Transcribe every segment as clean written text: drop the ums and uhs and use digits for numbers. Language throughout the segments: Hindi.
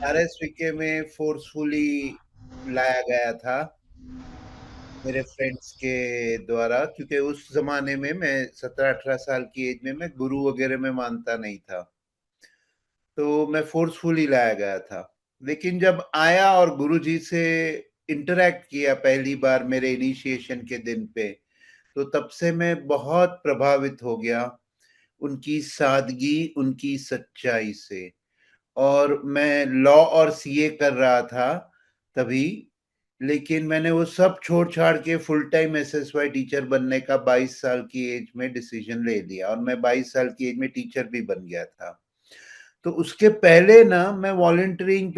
आरएसवीके में फोर्सफुली लाया गया था मेरे फ्रेंड्स के द्वारा, क्योंकि उस जमाने में मैं 17-18 साल की एज में मैं गुरु वगैरह में मानता नहीं था। तो मैं फोर्सफुली लाया गया था। लेकिन जब आया और गुरुजी से इंटरैक्ट किया पहली बार मेरे इनिशिएशन के दिन पे, तो तब से मैं बहुत प्रभावित हो गया उनकी सादगी, उनकी सच्चाई से। और मैं लॉ और सीए कर रहा था तभी, लेकिन मैंने वो सब छोड़-छाड़ के फुल टाइम एसएसवाई टीचर बनने का 22 साल की एज में डिसीजन ले लिया, और मैं 22 साल की एज में टीचर भी बन गया था। तो उसके पहले ना मैं वॉलंटियरिंग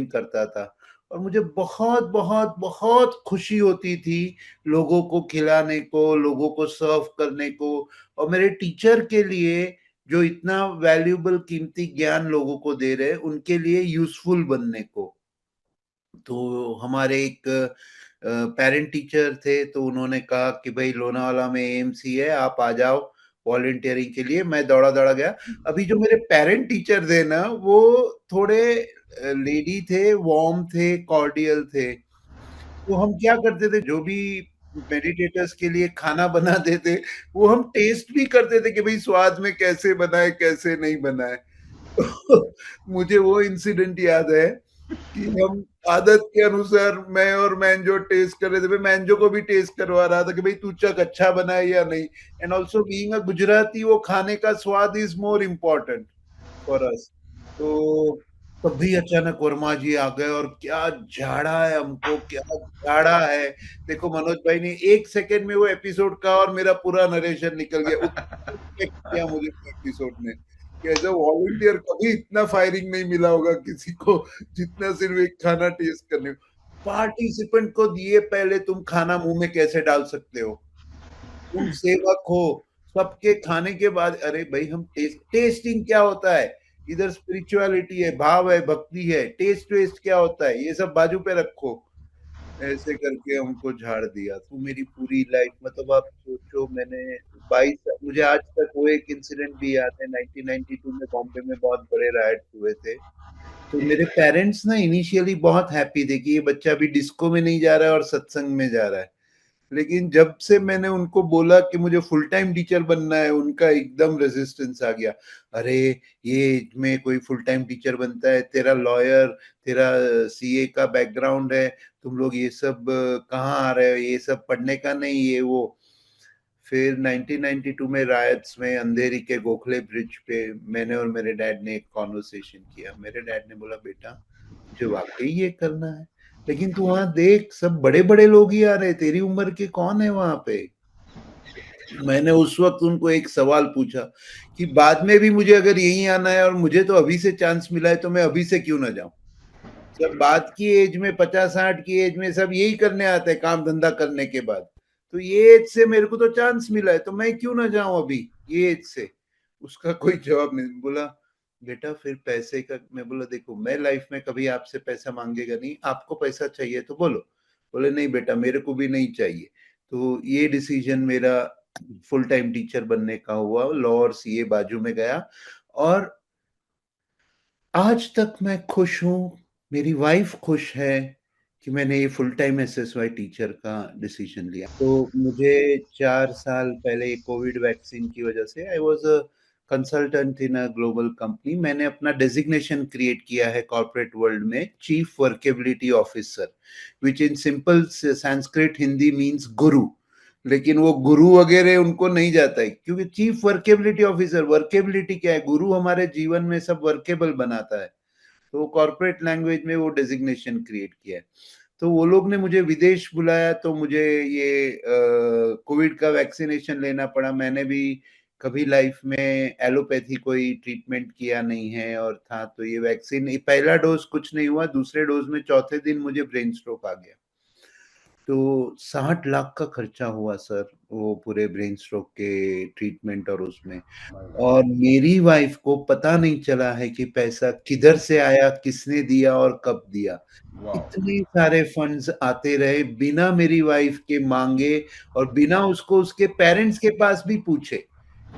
करता था, और मुझे बहुत, बहुत, बहुत खुशी होती थी लोगों को खिलाने को, लोगों को सर्व करने को, और मेरे टीचर के लिए जो इतना वैल्यूएबल कीमती ज्ञान लोगों को दे रहे हैं, उनके लिए यूज़फुल बनने को। तो हमारे एक पेरेंट टीचर थे, तो उन्होंने कहा कि भई लोनावाला में एएमसी है, आप आ जाओ वॉलंटियरिंग के लिए। मैं दौड़ा-दौड़ा गया। अभी जो मेरे पेरेंट टीचर थे ना, वो थोड़े लेडी थे, वार्म थे, कॉर्डियल थे। तो हम क्या करते थे, जो भी मेडिटेटर्स के लिए खाना बनाते थे, वो हम टेस्ट भी करते थे कि भई स्वाद में कैसे बना है, कैसे नहीं बना है। मुझे वो इंसिडेंट याद है कि हम आदत के अनुसार मैं और मैंजो टेस्ट कर रहे थे। मैं मैंजो को भी टेस्ट करवा रहा था कि भाई तू चख अच्छा बना है या नहीं। And also being a Gujarati, वो खाने का स्वाद is more important for us. तो तभी अचानक वर्मा जी आ गए, और क्या झाड़ा है हमको, क्या झाड़ा है। देखो मनोज भाई ने 1 सेकंड में वो एपिसोड का और मेरा पूरा नरेशन निकल गया। उतना respect किया मुझे एपिसोड ने कि एज अ वॉलंटियर कभी इतना फायरिंग नहीं मिला होगा किसी को, जितना सिर्फ एक खाना टेस्ट करने। पार्टिसिपेंट को दिए पहले तुम खाना मुंह में कैसे डाल सकते हो? तुम सेवक हो। सबके खाने के बाद अरे भाई हम टेस्टिंग क्या होता है? इधर स्पिरिचुअलिटी है, भाव है, भक्ति है। टेस्ट वेस्ट क्या होता है? ये सब बाजू पे रखो। ऐसे करके हमको झाड़ दिया। तो मेरी पूरी लाइफ, मतलब आप सोचो, मैंने 22, मुझे आज तक वो एक इंसिडेंट भी याद है। 1992 में बॉम्बे में बहुत बड़े राइट्स हुए थे। तो मेरे पेरेंट्स ना इनिशियली बहुत हैप्पी थे कि ये बच्चा अभी डिस्को में नहीं जा रहा है और सत्संग में जा रहा है। लेकिन जब से मैंने उनको बोला कि मुझे फुल टाइम टीचर बनना है, उनका एकदम रेजिस्टेंस आ गया। अरे ये एज में कोई फुल टाइम टीचर बनता है, तेरा लॉयर, तेरा सीए का बैकग्राउंड है, तुम लोग ये सब कहाँ आ रहे हो, ये सब पढ़ने का नहीं, ये वो। फिर 1992 में रायट्स में अंधेरी के गोखले ब्रिज पे मैंने और मेरे डैड ने एक कॉन्वर्सेशन किया। मेरे डैड ने बोला, बेटा तुझे वाकई ये करना है? लेकिन तू वहां देख, सब बड़े बड़े लोग ही आ रहे, तेरी उम्र के कौन है वहां पे? मैंने उस वक्त उनको एक सवाल पूछा कि बाद में भी मुझे अगर यही आना है और मुझे तो अभी से चांस मिला है, तो मैं अभी से क्यों ना जाऊं? जब बात की एज में, 50-60 की एज में सब यही करने आते हैं काम धंधा करने के बाद। तो ये एज से मेरे को तो चांस मिला है, तो मैं क्यों ना जाऊं अभी ये एज से? उसका कोई जवाब नहीं। बोला, बेटा फिर पैसे का? मैं बोला, देखो मैं लाइफ में कभी आपसे पैसा मांगेगा नहीं, आपको पैसा चाहिए तो बोलो। बोले, नहीं बेटा मेरे को भी नहीं चाहिए। तो ये डिसीजन मेरा फुल टाइम टीचर बनने का हुआ। लॉ और सीए बाजू में गया, और आज तक मैं खुश हूँ, मेरी वाइफ खुश है कि मैंने ये फुल टाइम एसएसवाई टीचर का डिसीजन लिया। तो मुझे 4 साल पहले कोविड वैक्सीन की वजह से, I was a consultant in a global company. मैंने अपना डेज़िग्नेशन क्रिएट किया है कॉर्पोरेट वर्ल्ड में, chief workability officer, which in simple Sanskrit Hindi means गुरु। लेकिन वो गुरु वगैरह उनको नहीं जाता है, क्योंकि चीफ वर्केबिलिटी ऑफिसर, वर्केबिलिटी क्या है? गुरु हमारे जीवन में सब वर्केबल बनाता है। तो कॉर्पोरेट लैंग्वेज में वो डेजिग्नेशन क्रिएट किया है। तो वो लोग ने मुझे विदेश बुलाया, तो मुझे ये कोविड का वैक्सीनेशन लेना पड़ा। मैंने भी कभी लाइफ में एलोपैथी कोई ट्रीटमेंट किया नहीं है, और था तो ये वैक्सीन, पहला डोज कुछ नहीं हुआ, दूसरे डोज में चौथे दिन मुझे ब्रेन स्ट्रोक आ गया। तो 60 लाख का खर्चा हुआ सर, वो पूरे ब्रेन स्ट्रोक के ट्रीटमेंट और उसमें। और मेरी वाइफ को पता नहीं चला है कि पैसा किधर से आया, किसने दिया और कब दिया। वाह। इतने सारे फंड्स आते रहे बिना मेरी वाइफ के मांगे, और बिना उसको उसके पेरेंट्स के पास भी पूछे।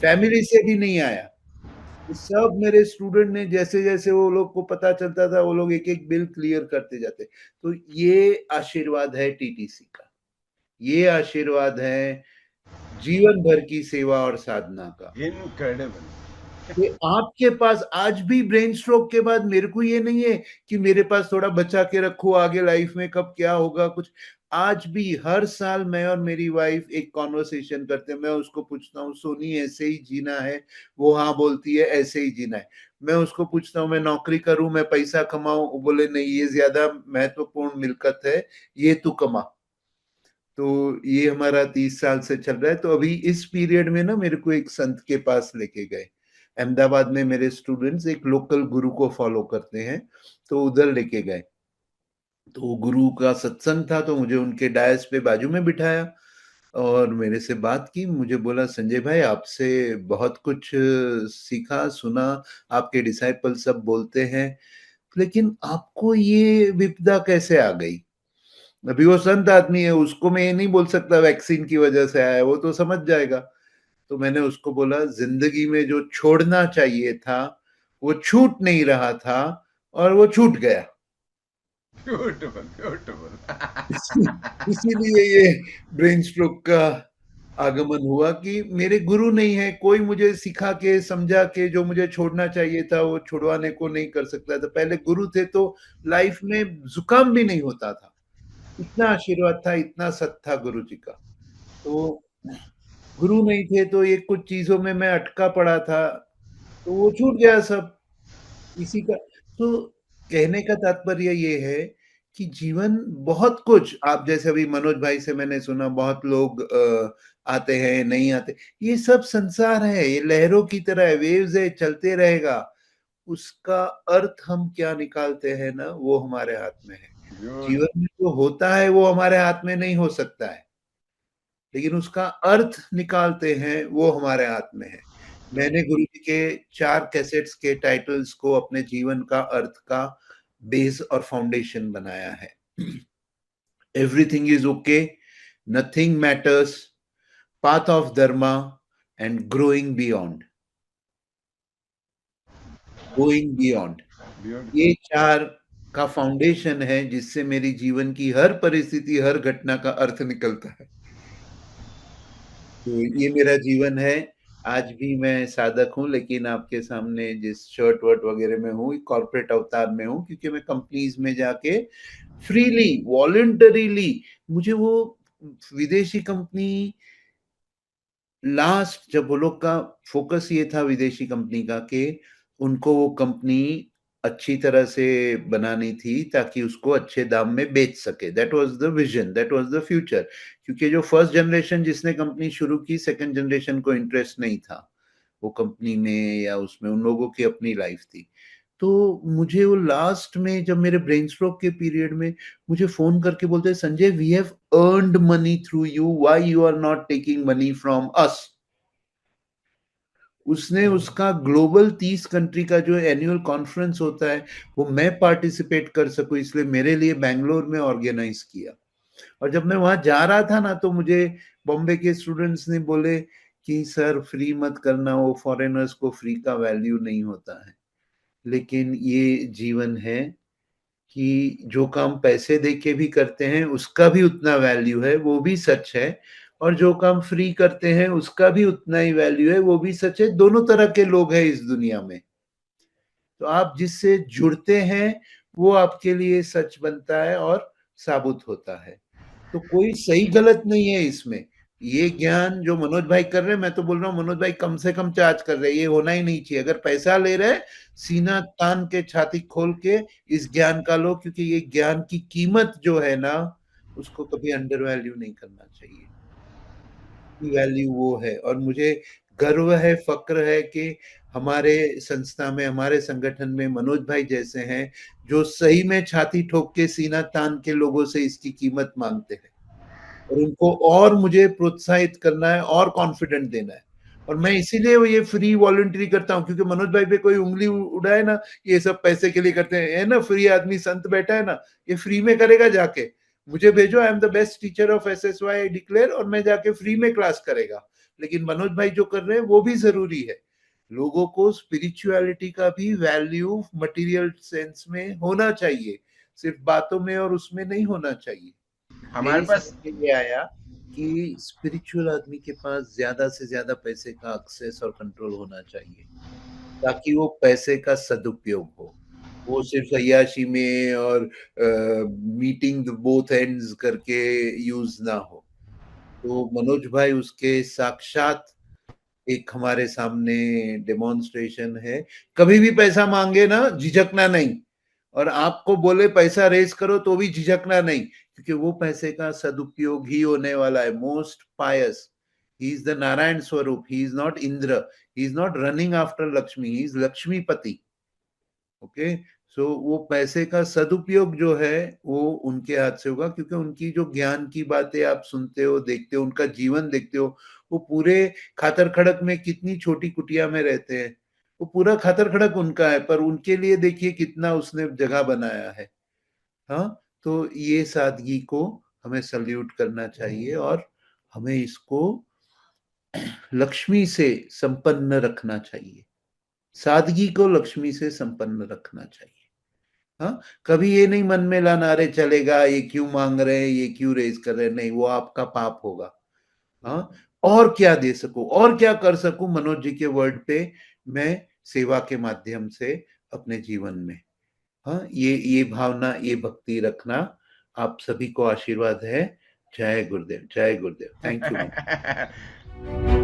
फैमिली से भी नहीं आया। ये सब मेरे स्टूडेंट ने जैसे-जैसे वो लोग को पता चलता था, वो लोग एक-एक बिल क्लियर करते जाते। तो ये आशीर्वाद है टीटीसी का। ये आशीर्वाद है जीवन भर की सेवा और साधना का। इनक्रेडिबल। कि आपके पास आज भी ब्रेन स्ट्रोक के बाद मेरे को ये नहीं है कि मेरे पास थोड़ा बचा के रखो आगे लाइफ में कब क्या होगा कुछ। आज भी हर साल मैं और मेरी वाइफ एक कॉन्वर्सेशन करते हैं। मैं उसको पूछता हूँ, सोनी ऐसे ही जीना है? वो हाँ बोलती है, ऐसे ही जीना है। मैं उसको पूछता हूँ, मैं नौकरी करूँ, मैं पैसा कमाऊँ? वो बोले नहीं, ये ज़्यादा महत्वपूर्ण मिल्कत है, ये तू कमा। तो ये हमारा 30 साल से चल रहा है। तो अभी इस पीरियड में ना मेरे को एक संत के पास लेके गए। अहमदाबाद में मेरे स्टूडेंट्स एक लोकल गुरु को फॉलो करते हैं, तो उधर लेके गए। तो गुरु का सत्संग था, तो मुझे उनके डायस पे बाजू में बिठाया और मेरे से बात की। मुझे बोला, संजय भाई आपसे बहुत कुछ सीखा, सुना, आपके डिसाइपल सब बोलते हैं, लेकिन आपको ये विपदा कैसे आ गई? अभी वो संत आदमी है, उसको मैं ये नहीं बोल सकता वैक्सीन की वजह से आया है, वो तो समझ जाएगा। तो मैंने उसको बोला, ज़िंदगी में जो छोड़ना चाहिए था, वो छूट नहीं रहा था और वो छूट गया। Beautiful, beautiful. इसी इसीलिए ये ब्रेन स्ट्रोक का आगमन हुआ कि मेरे गुरु नहीं है, कोई मुझे सिखा के, समझा के जो मुझे छोड़ना चाहिए था, वो छुड़वाने को नहीं कर सकता था। पहले गुरु थे तो लाइफ में ज़ुकाम भी नहीं होता था। इतना आशीर्वाद था, इतना सत था गुरु जी का। तो गुरु नहीं थे तो ये कुछ चीज़ों में मैं अटका पड़ा था, तो वो छूट गया सब। इसी का तो कहने का तात्पर्य ये है कि जीवन बहुत कुछ आप जैसे अभी मनोज भाई से मैंने सुना बहुत लोग आते हैं, नहीं आते। ये सब संसार है, ये लहरों की तरह है, वेव्स है, चलते रहेगा। उसका अर्थ हम क्या निकालते हैं ना, वो हमारे हाथ में है। जीवन ब्यूटीफुल। में जो होता है वो हमारे हाथ में नहीं हो सकता है। लेकिन उसका अर्थ निकालते हैं, वो हमारे हाथ में है। मैंने गुरुजी के 4 कैसेट्स के टाइटल्स को अपने जीवन का अर्थ का बेस और फाउंडेशन बनाया है। Everything is okay, nothing matters, path of Dharma and growing beyond. Going beyond. Beautiful. ये 4 का फाउंडेशन है जिससे मेरी जीवन की हर परिस्थिति, हर घटना का अर्थ निकलता है। तो ये मेरा जीवन है। आज भी मैं साधक हूँ, लेकिन आपके सामने जिस शर्ट-वर्ट वगैरह में हूँ, कॉर्पोरेट अवतार में हूँ, क्योंकि मैं कंपनीज़ में जाके फ्रीली, वॉलंटरीली मुझे वो विदेशी कंपनी लास्ट जब वो लोग का फ़ोकस ये था विदेशी कंपनी का कि उनको वो कंपनी अच्छी तरह से बनानी थी ताकि उसको अच्छे दाम में बेच सके। That was the vision, that was the future. क्योंकि जो फर्स्ट जनरेशन जिसने कंपनी शुरू की, सेकंड जनरेशन को इंटरेस्ट नहीं था, वो कंपनी में या उसमें, उन लोगों की अपनी लाइफ़ थी। तो मुझे वो लास्ट में जब मेरे ब्रेन स्ट्रोक के पीरियड में मुझे फ़ोन करके बोलते हैं, "Sanjay, we have earned money through you, why you are not taking money from us?" उसने उसका ग्लोबल 30 कंट्री का जो एनुअल कॉन्फ्रेंस होता है, वो मैं पार्टिसिपेट कर सकूँ इसलिए मेरे लिए बैंगलोर में ऑर्गेनाइज़ किया। और जब मैं वहाँ जा रहा था ना, तो मुझे बॉम्बे के स्टूडेंट्स ने बोले कि सर फ्री मत करना, वो फॉरेनर्स को फ्री का वैल्यू नहीं होता है। लेकिन ये जीवन है कि जो काम पैसे दे के भी करते हैं, उसका भी उतना वैल्यू है, वो भी सच है। और जो काम फ्री करते हैं, उसका भी उतना ही वैल्यू है, वो भी सच है। दोनों तरह के लोग हैं इस दुनिया में। तो आप जिससे जुड़ते हैं, वो आपके लिए सच बनता है और साबुत होता है। तो कोई सही गलत नहीं है इसमें। ये ज्ञान जो मनोज भाई कर रहे हैं, मैं तो बोल रहा हूँ मनोज भाई कम से कम चार्ज कर रहे हैं, ये होना ही नहीं चाहिए। अगर पैसा ले रहे हैं, सीना तान के छाती खोल के इस ज्ञान का लो, क्योंकि ये ज्ञान की कीमत जो है ना, उसको कभी अंडर वैल्यू नहीं करना चाहिए। की वैल्यू वो है और मुझे गर्व है, फ़क्र है कि हमारे संस्था में, हमारे संगठन में मनोज भाई जैसे हैं, जो सही में छाती ठोक के सीना तान के लोगों से इसकी कीमत माँगते हैं। और उनको और मुझे प्रोत्साहित करना है और कॉन्फिडेंट देना है। और मैं इसीलिए वो ये फ्री वॉलंटरी करता हूँ, क्योंकि मनोज भाई पे कोई उँगली उठाए ना, ये सब पैसे के लिए करते हैं, है ना, फ्री आदमी संत बैठा है ना, ये फ्री में करेगा जाके। मुझे भेजो, I am the best teacher of SSY declare, और मैं जाके फ्री में क्लास करेगा। लेकिन मनोज भाई जो कर रहे हैं वो भी ज़रूरी है। लोगों को स्पिरिचुअलिटी का भी वैल्यू मटेरियल सेंस में होना चाहिए, सिर्फ बातों में और उसमें नहीं होना चाहिए। हमारे मेरी पास समझ में ये आया कि स्पिरिचुअल आदमी के पास ज्यादा से ज्यादा पैसे का एक्सेस और कंट्रोल होना चाहिए, ताकि वो पैसे का सदुपयोग हो, वो सिर्फ अय्याशी में और मीटिंग बोथ एंड्स करके यूज ना हो। तो मनोज भाई उसके साक्षात एक हमारे सामने डेमोन्स्ट्रेशन है। कभी भी पैसा मांगे ना, झिझकना नहीं, और आपको बोले पैसा रेज करो तो भी झिझकना नहीं, क्योंकि वो पैसे का सदुपयोग ही होने वाला है। Most pious, he is the Narayan Swaroop, he is not Indra, he is not running after Lakshmi, he is Lakshmipati. Okay, so वो पैसे का सदुपयोग जो है वो उनके हाथ से होगा, क्योंकि उनकी जो ज्ञान की बातें आप सुनते हो, देखते हो, उनका जीवन देखते हो, वो पूरे खातर खड़क में कितनी छोटी कुटिया में रहते हैं, वो पूरा खातर खड़क उनका है, पर उनके लिए देखिए कितना उसने जगह बनाया है। हाँ, तो ये सादगी को हमें सल्यूट करना चाहिए, और हमें इसको लक्ष्मी से संपन्न रखना चाहिए। सादगी को लक्ष्मी से संपन्न रखना चाहिए। हाँ, कभी ये नहीं मन में लाना अरे चलेगा, ये क्यों मांग रहे हैं, ये क्यों रेज कर रहे हैं, नहीं, वो आपका पाप होगा। हाँ, और क्या दे सकूं, और क्या कर सकूं मनोज जी के वर्ड पे मैं सेवा के माध्यम से अपने जीवन में। हाँ, ये भावना, ये भक्ति रखना। आप सभी को आशीर्वाद है। जय गुरुदेव, जय गुरुदेव। Thank you.